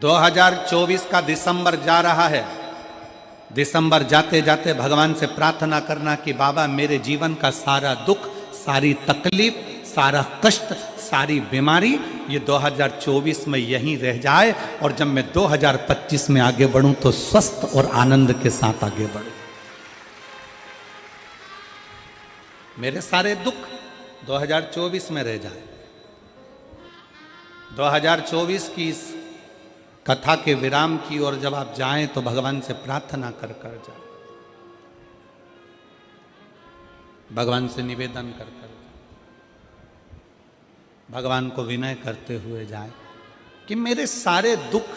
2024 का दिसंबर जा रहा है। दिसंबर जाते जाते भगवान से प्रार्थना करना कि बाबा मेरे जीवन का सारा दुख, सारी तकलीफ, सारा कष्ट, सारी बीमारी ये 2024 में यहीं रह जाए और जब मैं 2025 में आगे बढ़ूं तो स्वस्थ और आनंद के साथ आगे बढ़ूं। मेरे सारे दुख 2024 में रह जाए। 2024 की इस कथा के विराम की ओर जब आप जाएं तो भगवान से प्रार्थना कर कर जाए, भगवान से निवेदन कर कर जाए, भगवान को विनय करते हुए जाए कि मेरे सारे दुख,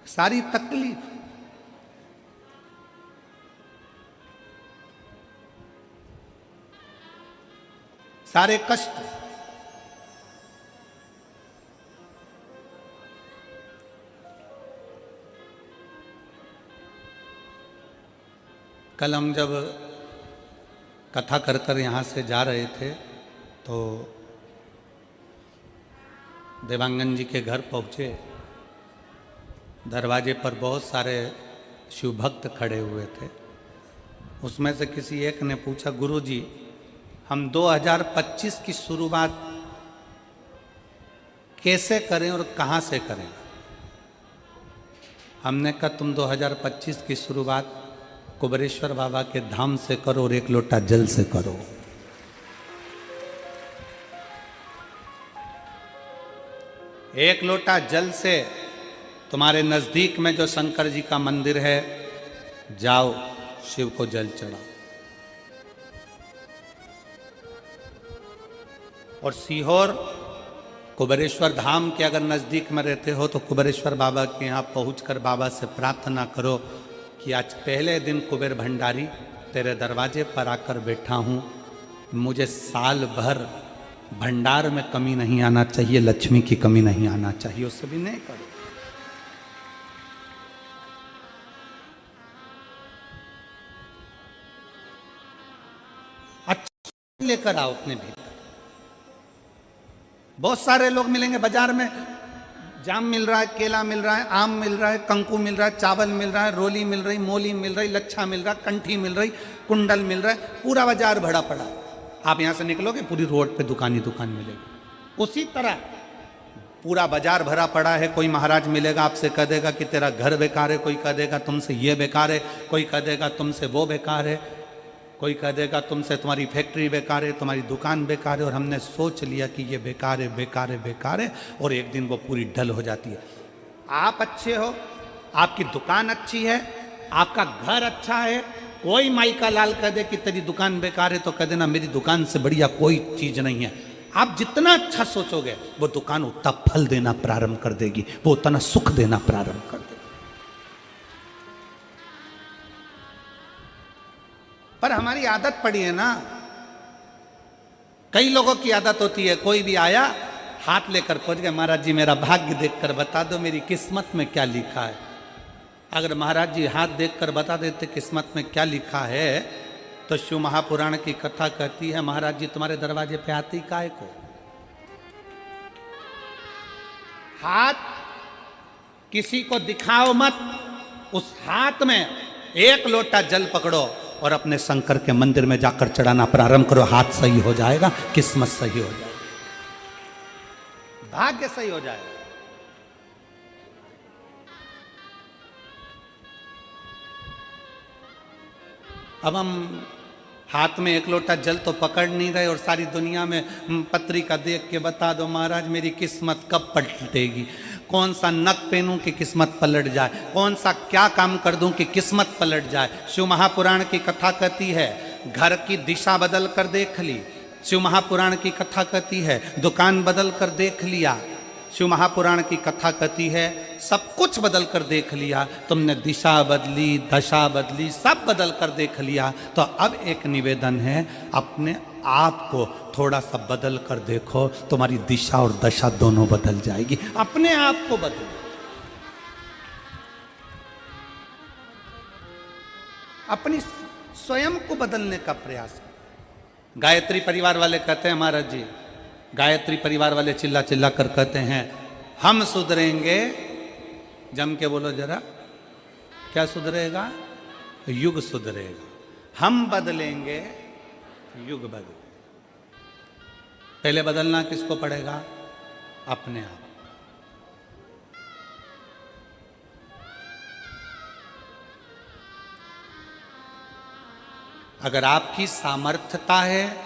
सारी तकलीफ, सारे कष्ट कल हम जब कथा कर कर यहाँ से जा रहे थे तो देवांगन जी के घर पहुँचे। दरवाजे पर बहुत सारे शिव भक्त खड़े हुए थे। उसमें से किसी एक ने पूछा, गुरु जी हम 2025 की शुरुआत कैसे करें और कहाँ से करें? हमने कहा तुम 2025 की शुरुआत कुबेरेश्वर बाबा के धाम से करो और एक लोटा जल से करो। एक लोटा जल से तुम्हारे नजदीक में जो शंकर जी का मंदिर है, जाओ शिव को जल चढ़ाओ। और सीहोर कुबेरेश्वर धाम के अगर नजदीक में रहते हो तो कुबेरेश्वर बाबा के यहाँ पहुंचकर बाबा से प्रार्थना करो कि आज पहले दिन कुबेर भंडारी तेरे दरवाजे पर आकर बैठा हूँ, मुझे साल भर भंडार में कमी नहीं आना चाहिए, लक्ष्मी की कमी नहीं आना चाहिए। उससे भी नहीं करो। अच्छा लेकर आओ अपने भीतर। बहुत सारे लोग मिलेंगे बाजार में, जाम मिल रहा है, केला मिल रहा है, आम मिल रहा है, कंकु मिल रहा है, चावल मिल रहा है, रोली मिल रही, मोली मिल रही, लच्छा मिल रहा, कंठी मिल रही, कुंडल मिल रहा है, पूरा बाजार भरा पड़ा है। आप यहाँ से निकलोगे पूरी रोड पे दुकान ही दुकान मिलेगी। उसी तरह पूरा बाजार भरा पड़ा है। कोई महाराज मिलेगा आपसे कह देगा कि तेरा घर बेकार है, कोई कह देगा तुमसे ये बेकार है, कोई कह देगा तुमसे वो बेकार है, कोई कह देगा तुमसे तुम्हारी फैक्ट्री बेकार है, तुम्हारी दुकान बेकार है। और हमने सोच लिया कि ये बेकार है, बेकार है, बेकार है, और एक दिन वो पूरी ढल हो जाती है। आप अच्छे हो, आपकी दुकान अच्छी है, आपका घर अच्छा है, कोई माई का लाल कह दे कि तेरी दुकान बेकार है तो कह देना मेरी दुकान से बढ़िया कोई चीज नहीं है। आप जितना अच्छा सोचोगे वो दुकान उतना फल देना प्रारंभ कर देगी, वो उतना सुख देना प्रारंभ कर देगी। पर हमारी आदत पड़ी है ना, कई लोगों की आदत होती है, कोई भी आया हाथ लेकर पहुंच गए, महाराज जी मेरा भाग्य देखकर बता दो मेरी किस्मत में क्या लिखा है। अगर महाराज जी हाथ देखकर बता देते किस्मत में क्या लिखा है तो शिव महापुराण की कथा कहती है महाराज जी तुम्हारे दरवाजे पे आती काहे को। हाथ किसी को दिखाओ मत, उस हाथ में एक लोटा जल पकड़ो और अपने शंकर के मंदिर में जाकर चढ़ाना प्रारंभ करो। हाथ सही हो जाएगा, किस्मत सही हो जाएगी, भाग्य सही हो जाएगा। अब हम हाथ में एक लोटा जल तो पकड़ नहीं रहे और सारी दुनिया में पत्रिका देख के बता दो महाराज मेरी किस्मत कब पलटेगी, कौन सा नक पहनूं कि किस्मत पलट जाए, कौन सा क्या काम कर दूं कि किस्मत पलट जाए। शिव महापुराण की कथा कहती है घर की दिशा बदल कर देख ली। शिव महापुराण की कथा कहती है दुकान बदल कर देख लिया। शिव महापुराण की कथा कहती है सब कुछ बदल कर देख लिया, तुमने दिशा बदली, दशा बदली, सब बदल कर देख लिया। तो अब एक निवेदन है अपने आप को थोड़ा सा बदल कर देखो, तुम्हारी दिशा और दशा दोनों बदल जाएगी। अपने आप को बदलो। अपनी स्वयं को बदलने का प्रयास। गायत्री परिवार वाले कहते हैं महाराज जी, गायत्री परिवार वाले चिल्ला चिल्ला कर कहते हैं हम सुधरेंगे जम के बोलो जरा, क्या सुधरेगा? युग सुधरेगा। हम बदलेंगे, युग बदले। पहले बदलना किसको पड़ेगा? अपने आप। अगर आपकी सामर्थ्यता है,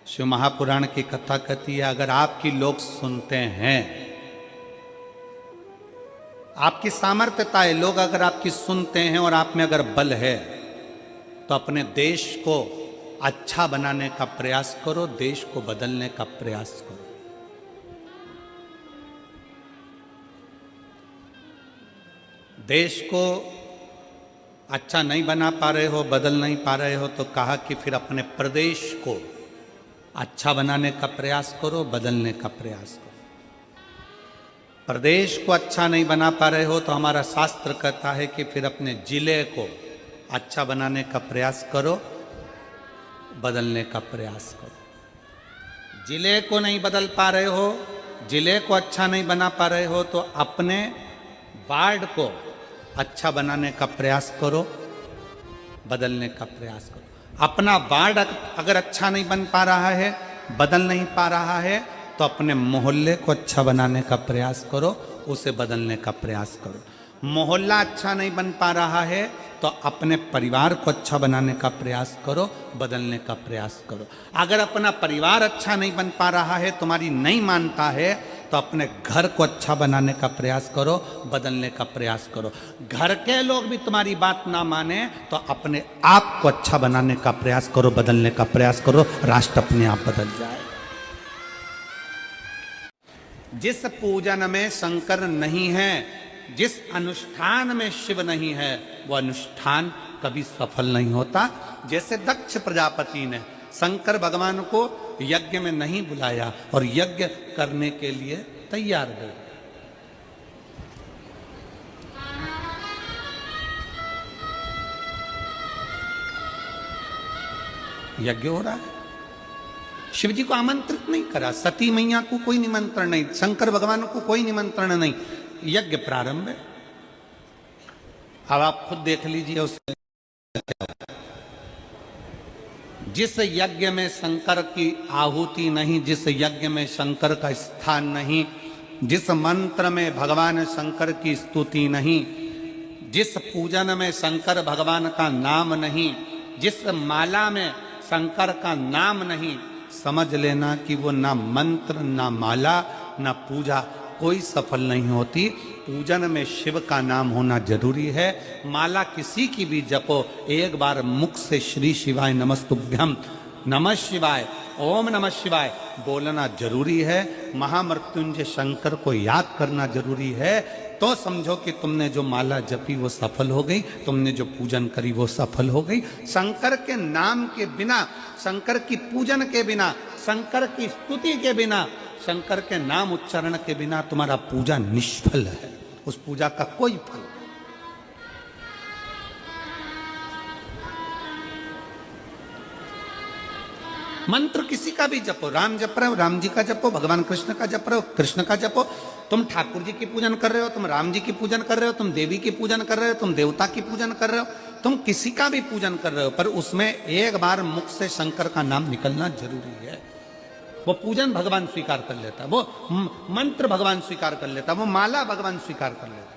शिव महापुराण की कथा कहती है, अगर आपकी लोग सुनते हैं, आपकी सामर्थ्यता है, लोग अगर आपकी सुनते हैं और आप में अगर बल है, तो अपने देश को अच्छा बनाने का प्रयास करो, देश को बदलने का प्रयास करो। देश को अच्छा नहीं बना पा रहे हो, बदल नहीं पा रहे हो, तो कहा कि फिर अपने प्रदेश को अच्छा बनाने का प्रयास करो, बदलने का प्रयास करो। प्रदेश को अच्छा नहीं बना पा रहे हो तो हमारा शास्त्र कहता है कि फिर अपने जिले को अच्छा बनाने का प्रयास करो, बदलने का प्रयास करो। जिले को नहीं बदल पा रहे हो, जिले को अच्छा नहीं बना पा रहे हो, तो अपने वार्ड को अच्छा बनाने का प्रयास करो, बदलने का प्रयास करो। अपना वार्ड अगर अच्छा नहीं बन पा रहा है, बदल नहीं पा रहा है, तो अपने मोहल्ले को अच्छा बनाने का प्रयास करो, उसे बदलने का प्रयास करो। मोहल्ला अच्छा नहीं बन पा रहा है तो अपने परिवार को अच्छा बनाने का प्रयास करो, बदलने का प्रयास करो। अगर अपना परिवार अच्छा नहीं बन पा रहा है, तुम्हारी नहीं मानता है, तो अपने घर को अच्छा बनाने का प्रयास करो, बदलने का प्रयास करो। घर के लोग भी तुम्हारी बात ना माने तो अपने आप को अच्छा बनाने का प्रयास करो, बदलने का प्रयास करो, राष्ट्र अपने आप बदल जाए। जिस पूजन में शंकर नहीं है, जिस अनुष्ठान में शिव नहीं है, वो अनुष्ठान कभी सफल नहीं होता। जैसे दक्ष प्रजापति ने शंकर भगवान को यज्ञ में नहीं बुलाया और यज्ञ करने के लिए तैयार गए। यज्ञ हो रहा है, शिव जी को आमंत्रित नहीं करा, सती मैया को कोई निमंत्रण नहीं, शंकर भगवान को कोई निमंत्रण नहीं, यज्ञ प्रारंभ है। अब आप खुद देख लीजिए उसमें जिस यज्ञ में शंकर की आहुति नहीं, जिस यज्ञ में शंकर का स्थान नहीं, जिस मंत्र में भगवान शंकर की स्तुति नहीं, जिस पूजन में शंकर भगवान का नाम नहीं, जिस माला में शंकर का नाम नहीं, समझ लेना कि वो ना मंत्र, ना माला, ना पूजा कोई सफल नहीं होती। पूजन में शिव का नाम होना जरूरी है। माला किसी की भी जपो, एक बार मुख से श्री शिवाय नमस्तुभ्यम, नमः शिवाय, ओम नमः शिवाय बोलना जरूरी है। महामृत्युंजय शंकर को याद करना जरूरी है। तो समझो कि तुमने जो माला जपी वो सफल हो गई, तुमने जो पूजन करी वो सफल हो गई। शंकर के नाम के बिना, शंकर की पूजन के बिना, शंकर की स्तुति के बिना, शंकर के नाम उच्चारण के बिना तुम्हारा पूजा निष्फल है, उस पूजा का कोई फल नहीं। मंत्र किसी का भी जपो, राम जप रहे हो राम जी का जपो, भगवान कृष्ण का जप रहे हो कृष्ण का जपो। तुम ठाकुर जी की पूजन कर रहे हो, तुम राम जी की पूजन कर रहे हो, तुम देवी की पूजन कर रहे हो, तुम देवता की पूजन कर रहे हो, तुम किसी का भी पूजन कर रहे हो, पर उसमें एक बार मुख से शंकर का नाम निकलना जरूरी है। वो पूजन भगवान स्वीकार कर लेता, वो मंत्र भगवान स्वीकार कर लेता, वो माला भगवान स्वीकार कर लेता।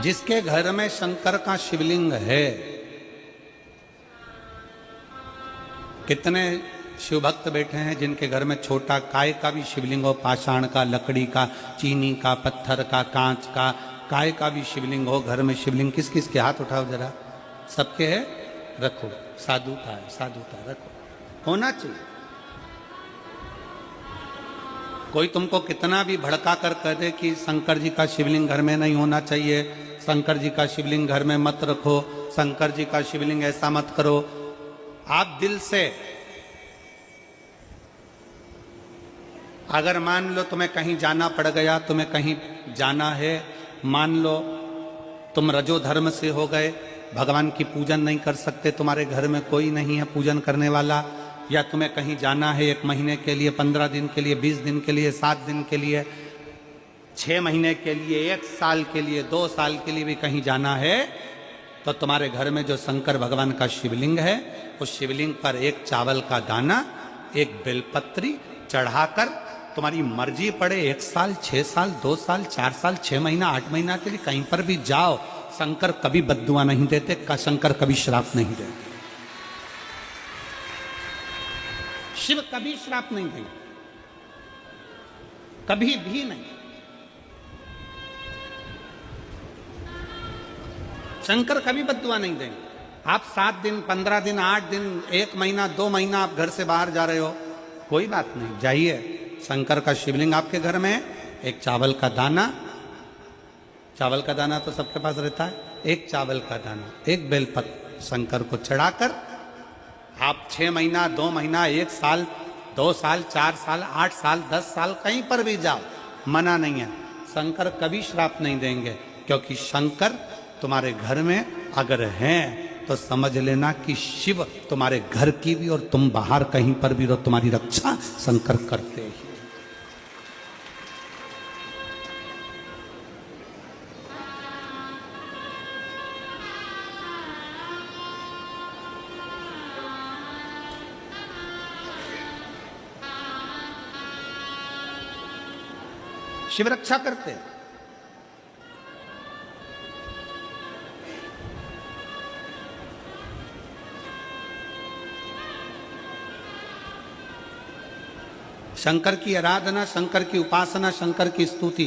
जिसके घर में शंकर का शिवलिंग है, कितने शिव भक्त बैठे हैं जिनके घर में छोटा काय का भी शिवलिंग हो, पाषाण का, लकड़ी का, चीनी का, पत्थर का, कांच का, काय का भी शिवलिंग हो। घर में शिवलिंग किस किस के? हाथ उठाओ जरा, सबके है? रखो, साधु का है, साधु का रखो, होना चाहिए। कोई तुमको कितना भी भड़का कर कह दे कि शंकर जी का शिवलिंग घर में नहीं होना चाहिए, शंकर जी का शिवलिंग घर में मत रखो, शंकर जी का शिवलिंग ऐसा मत करो, आप दिल से अगर मान लो तुम्हें कहीं जाना पड़ गया, तुम्हें कहीं जाना है, मान लो तुम रजो धर्म से हो गए, भगवान की पूजन नहीं कर सकते, तुम्हारे घर में कोई नहीं है पूजन करने वाला, या तुम्हें कहीं जाना है 1 महीने के लिए, 15 दिन के लिए, 20 दिन के लिए, 7 दिन के लिए, 6 महीने के लिए, 1 साल के लिए, 2 साल के लिए भी कहीं जाना है, तो तुम्हारे घर में जो शंकर भगवान का शिवलिंग है, उस शिवलिंग पर 1 चावल का दाना, 1 बेलपत्री चढ़ाकर तुम्हारी मर्जी पड़े 1 साल, 6 साल, 2 साल, 4 साल, 6 महीना, 8 महीना के लिए कहीं पर भी जाओ, शंकर कभी बद्दुआ नहीं देते, शंकर कभी श्राप नहीं देते। शिव कभी श्राप नहीं देंगे, कभी भी नहीं। शंकर कभी बद्दुआ नहीं देंगे। आप 7 दिन, 15 दिन, 8 दिन, 1 महीना, 2 महीना आप घर से बाहर जा रहे हो, कोई बात नहीं, जाइए। शंकर का शिवलिंग आपके घर में है, 1 चावल का दाना, चावल का दाना तो सबके पास रहता है, 1 चावल का दाना, 1 बेलपत्र शंकर को चढ़ाकर आप 6 महीना, 2 महीना, 1 साल, 2 साल, 4 साल, 8 साल, 10 साल कहीं पर भी जाओ, मना नहीं है। शंकर कभी श्राप नहीं देंगे, क्योंकि शंकर तुम्हारे घर में अगर हैं तो समझ लेना कि शिव तुम्हारे घर की भी और तुम बाहर कहीं पर भी रहो, तुम्हारी रक्षा शंकर करते ही। शिव रक्षा करते हैं। शंकर की आराधना, शंकर की उपासना, शंकर की स्तुति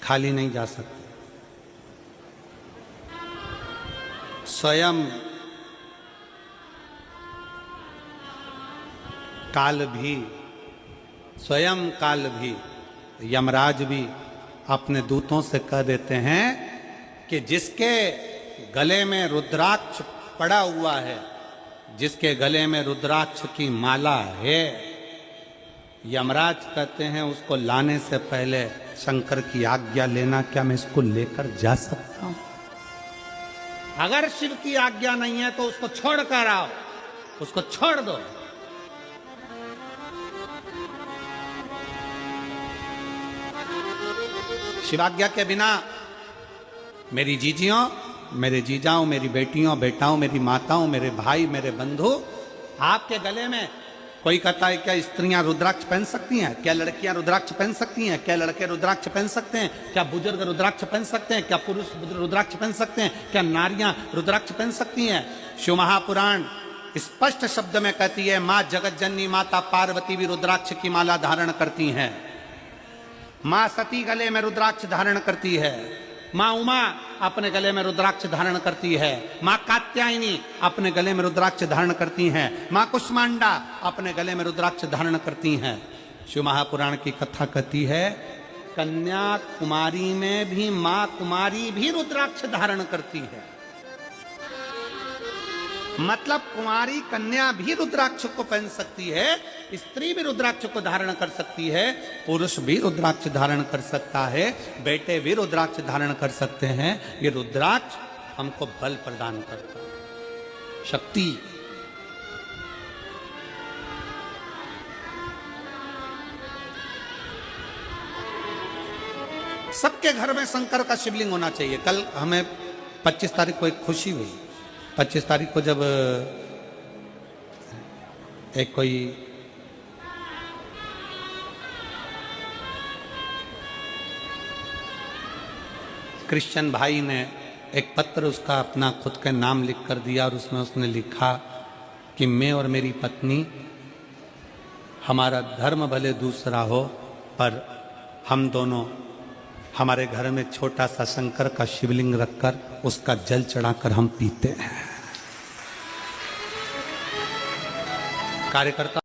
खाली नहीं जा सकती। स्वयं काल भी, स्वयं काल भी, यमराज भी अपने दूतों से कह देते हैं कि जिसके गले में रुद्राक्ष पड़ा हुआ है, जिसके गले में रुद्राक्ष की माला है, यमराज कहते हैं उसको लाने से पहले शंकर की आज्ञा लेना, क्या मैं इसको लेकर जा सकता हूं? अगर शिव की आज्ञा नहीं है तो उसको छोड़ कर आओ, उसको छोड़ दो। शिवाज्ञा के बिना मेरी जीजियों, मेरे जीजाओं, मेरी बेटियों, बेटाओं, मेरी माताओं, मेरे भाई, मेरे बंधु, आपके गले में कोई कहता है क्या स्त्रियां रुद्राक्ष पहन सकती हैं? क्या लड़कियां रुद्राक्ष पहन सकती हैं? क्या लड़के रुद्राक्ष पहन सकते हैं? क्या बुजुर्ग रुद्राक्ष पहन सकते हैं? क्या पुरुष रुद्राक्ष पहन सकते हैं? क्या नारियां रुद्राक्ष पहन सकती हैं? शिव महापुराण स्पष्ट शब्द में कहती है, मां जगत जननी माता पार्वती भी रुद्राक्ष की माला धारण करती हैं। मां सती गले में रुद्राक्ष धारण करती है। मां उमा अपने गले में रुद्राक्ष धारण करती है। मां कात्यायनी अपने गले में रुद्राक्ष धारण करती हैं। मां कुष्मांडा अपने गले में रुद्राक्ष धारण करती हैं। शिव महापुराण की कथा कहती है, कन्याकुमारी में भी मां कुमारी भी रुद्राक्ष धारण करती है। मतलब कुमारी कन्या भी रुद्राक्ष को पहन सकती है, स्त्री भी रुद्राक्ष को धारण कर सकती है, पुरुष भी रुद्राक्ष धारण कर सकता है, बेटे भी रुद्राक्ष धारण कर सकते हैं। ये रुद्राक्ष हमको बल प्रदान करता है, शक्ति। सबके घर में शंकर का शिवलिंग होना चाहिए। कल हमें 25 तारीख को एक खुशी हुई। 25 तारीख को जब एक कोई क्रिश्चियन भाई ने एक पत्र उसका अपना खुद का नाम लिख कर दिया और उसमें उसने लिखा कि मैं और मेरी पत्नी, हमारा धर्म भले दूसरा हो पर हम दोनों हमारे घर में छोटा सा शंकर का शिवलिंग रखकर उसका जल चढ़ाकर हम पीते हैं। कार्यकर्ता